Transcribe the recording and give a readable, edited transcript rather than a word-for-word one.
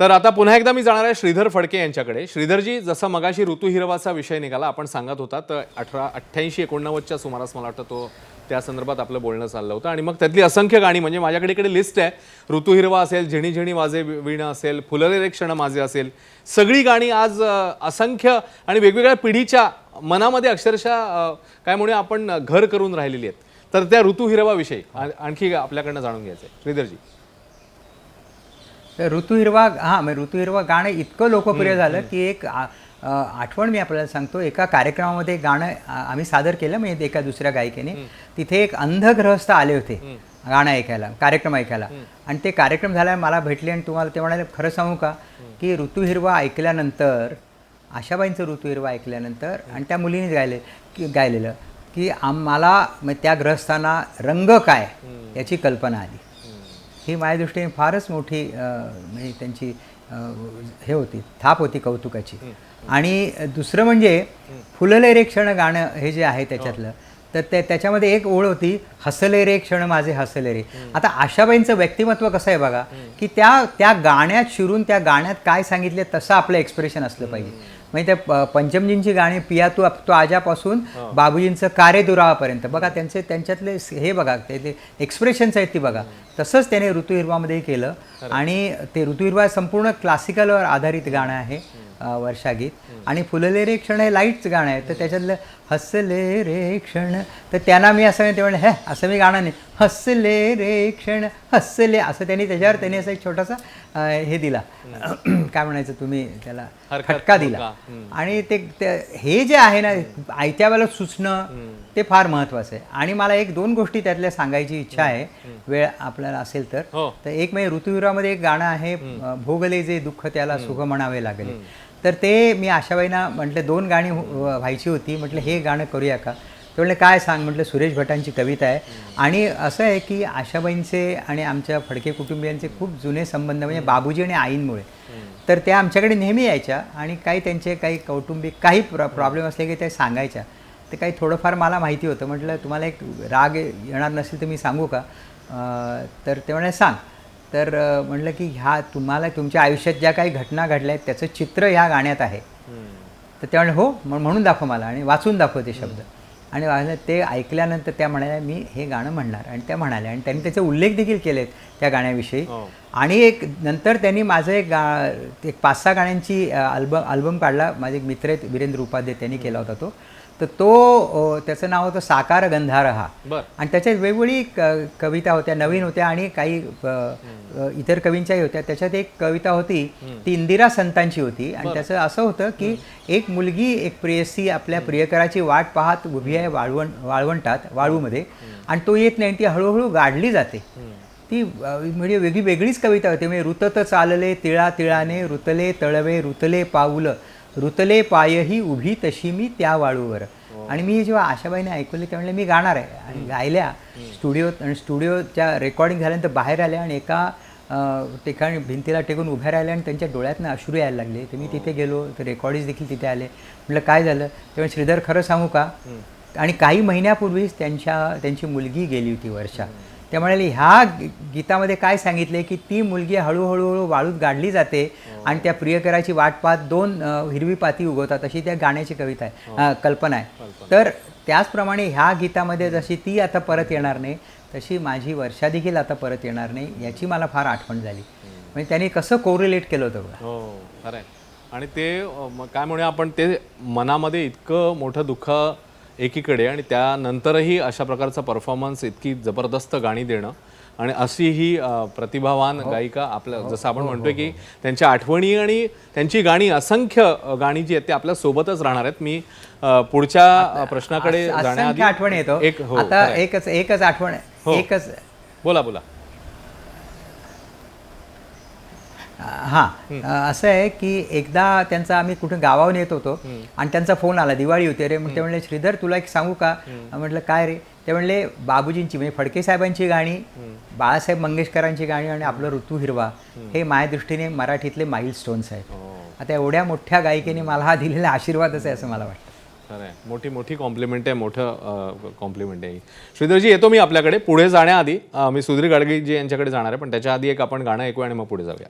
तर आता पुन्हा एकदा मी जाणार आहे श्रीधर फडके यांच्याकडे. श्रीधरजी, जसं मगाशी ऋतू हिरवाचा विषय निघाला, आपण सांगत होता तर 88-89च्या सुमारास मला वाटतं तो त्या संदर्भात आपलं बोलणं चाललं होतं. आणि मग त्यातली असंख्य गाणी, म्हणजे माझ्याकडे इकडे लिस्ट आहे. ऋतू हिरवा असेल, झिणी झिणी वाजे वीणा असेल, फुलले रे क्षण माझे असेल, सगळी गाणी आज असंख्य आणि वेगवेगळ्या पिढीच्या मनामध्ये अक्षरशः काय म्हणूया आपण घर करून राहिलेली आहेत. तर त्या ऋतू हिरवाविषयी आणखी आपल्याकडनं जाणून घ्यायचं आहे. श्रीधरजी. तर ऋतू हिरवा, हां, मग ऋतू हिरवा गाणं इतकं लोकप्रिय झालं की एक आठवण मी आपल्याला सांगतो. एका कार्यक्रमामध्ये गाणं आम्ही सादर केलं, म्हणजे एका दुसऱ्या गायिकेने. तिथे एक अंध गृहस्थ आले होते गाणं ऐकायला, कार्यक्रम ऐकायला. आणि ते कार्यक्रम झाल्यावर मला भेटले आणि तुम्हाला ते म्हणाले, खरं सांगू का की ऋतू हिरवा ऐकल्यानंतर, आशाबाईंचं ऋतू हिरवा ऐकल्यानंतर आणि त्या मुलीने गायलेलं की आम्हाला त्या ग्रहस्थांना रंग काय याची कल्पना आली. ही माझ्या दृष्टीने फारच मोठी म्हणजे त्यांची हे होती, थाप होती कौतुकाची. आणि दुसरं म्हणजे फुलले रे क्षण गाणं हे जे आहे त्याच्यातलं, तर त्याच्यामध्ये एक ओळ होती, हसले रे क्षण माझे हसले रे. आता आशाबाईंचं व्यक्तिमत्व कसं आहे बघा, की त्या गाण्यात शिरून त्या गाण्यात काय सांगितले तसं आपलं एक्सप्रेशन असलं पाहिजे. म्हणजे त्या पंचमजींची गाणी, पिया तू आजापासून बाबूजींचं कारे दुरावापर्यंत बघा, त्यांच्यातले हे बघा, ते एक्सप्रेशन्स आहेत ती बघा. तसंच त्याने ऋतू हिरवामध्ये केलं. आणि ते ऋतू हिरवा संपूर्ण क्लासिकलवर आधारित गाणं आहे, वर्षागीत. आणि फुलले रे क्षण हे लाईटचं गाणं आहे. तर त्याच्यातलं हसले रे क्षण, तर त्यांना मी असं ते म्हणलं, असं मी गाणं नाही, हसले रे क्षण हसले, असं त्यांनी असं एक छोटासा हे दिला, काय म्हणायचं तुम्ही त्याला, खटका दिला. आणि ते हे जे आहे ना, आयत्या वेळेला सुचणं, ते फार महत्त्वाचं आहे. आणि मला 1-2 गोष्टी त्यातल्या सांगायची इच्छा आहे, वेळ आपल्याला असेल तर. एक म्हणजे ऋतुहिरवामध्ये एक गाणं आहे, भोगले जे दुःख त्याला सुख म्हणावे लागले. तर ते मी आशाबाईंना म्हटलं 2 गाणी व्हायची होती, म्हटलं हे गाणं करूया का. ते म्हटलं काय सांग. म्हटलं सुरेश भटांची कविता आहे. आणि असं आहे की आशाबाईंचे आणि आमच्या फडके कुटुंबियांचे खूप जुने संबंध, म्हणजे बाबूजी आणि आईंमुळे. तर त्या आमच्याकडे नेहमी यायच्या आणि काही त्यांचे काही कौटुंबिक काही प्रॉब्लेम असले की ते सांगायच्या. ते काही थोडंफार मला माहिती होतं. म्हटलं तुम्हाला एक राग येणार नसेल तर मी सांगू का. तर ते म्हणाले सांग. तर म्हटलं की तुम्हाला तुमच्या आयुष्यात ज्या काही घटना घडल्या आहेत त्याचं चित्र ह्या गाण्यात आहे. तर ते म्हणाले हो, म्हणून दाखव मला आणि वाचून दाखव ते शब्द. आणि ते ऐकल्यानंतर त्या म्हणाल्या मी हे गाणं म्हणणार. आणि त्या म्हणाल्या, आणि त्यांनी त्याचे उल्लेख देखील केलेत त्या गाण्याविषयी. आणि एक नंतर त्यांनी माझं एक 5-6 गाण्यांची अल्बम काढला. माझे एक मित्र आहेत वीरेंद्र उपाध्ये, त्यांनी केला होता तो. तर त्याचं नाव होतं साकार गंधारहा. आणि त्याच्यात वेगवेगळी कविता होत्या, नवीन होत्या आणि काही इतर कवींच्याही होत्या. त्याच्यात एक कविता होती ती इंदिरा संतांची होती. आणि त्याचं असं होतं की एक मुलगी, एक प्रेयसी आपल्या प्रियकराची वाट पाहत उभी आहे वाळूमध्ये, आणि तो येत नाही, ती हळूहळू गाडली जाते. ती म्हणजे वेगळीच कविता होती. म्हणजे रुतत चालले तिळा तिळाने, रुतले तळवे रुतले पाऊल, रुतले पायही उभी तशी मी त्या वाळूवर. आणि मी जेव्हा आशाबाईने ऐकले त्यामुळे मी गाणार आहे. आणि गायल्या स्टुडिओत. आणि स्टुडिओच्या रेकॉर्डिंग झाल्यानंतर बाहेर आल्या आणि एका ठिकाणी भिंतीला टेकून उभ्या राहिल्या आणि त्यांच्या डोळ्यातनं अश्रू यायला लागले. तर मी तिथे गेलो, तर रेकॉर्डिंग देखील तिथे आले. म्हटलं काय झालं. तेव्हा श्रीधर खरं सांगू का. आणि काही महिन्यापूर्वीच त्यांची मुलगी गेली होती, वर्षा. त्यामुळे ह्या गीतामध्ये काय सांगितले की ती मुलगी हळूहळू वाळूत गाडली जाते आणि त्या प्रियकराची वाट पाहत 2 हिरवी पाती उगवतात, अशी त्या गाण्याची कविता आहे, कल्पना आहे. तर त्याचप्रमाणे ह्या गीतामध्ये जशी ती आता परत येणार नाही, तशी माझी वर्षा देखील आता परत येणार नाही, याची मला फार आठवण झाली. म्हणजे त्यांनी कसं कोरिलेट केलं होतं बघा. हो, खरं आहे. आणि ते काय म्हणूया आपण, ते मनामध्ये इतकं मोठं दुःख एकीकडे, आणि त्यानंतरही अशा प्रकारचा परफॉर्मन्स, इतकी जबरदस्त गाणी देणं, आणि अशी ही प्रतिभावान गायिका आपल्या, जसं आपण म्हणतोय की त्यांच्या आठवणी आणि त्यांची गाणी, असंख्य गाणी जी आहेत ते आपल्या सोबतच राहणार आहेत. मी पुढच्या प्रश्नाकडे जाण्याआधी आठवण येतो आता, एकच आठवण, एकच. बोला. हां, असं आहे की एकदा त्यांचा आम्ही कुठे गावाहून येत होतो आणि त्यांचा फोन आला, दिवाळी होती रे. मग ते म्हणले श्रीधर तुला एक सांगू का. म्हटलं काय रे. ते म्हणले बाबूजींची, म्हणजे फडके साहेबांची गाणी, बाळासाहेब मंगेशकरांची गाणी आणि आपलं ऋतू हिरवा, हे माझ्या दृष्टीने मराठीतले माइलस्टोन्स आहेत. आता एवढ्या मोठ्या गायिकेने मला हा दिलेला आशीर्वादच आहे असं मला वाटतं. खरं आहे. मोठी कॉम्प्लिमेंट आहे, मोठं कॉम्प्लिमेंट आहे. श्रीधरजी, येतो मी आपल्याकडे. पुढे जाण्याआधी मी सुधीर गाडगीजी यांच्याकडे जाणार आहे, पण त्याच्या आधी एक आपण गाणं ऐकूया आणि मग पुढे जाऊया.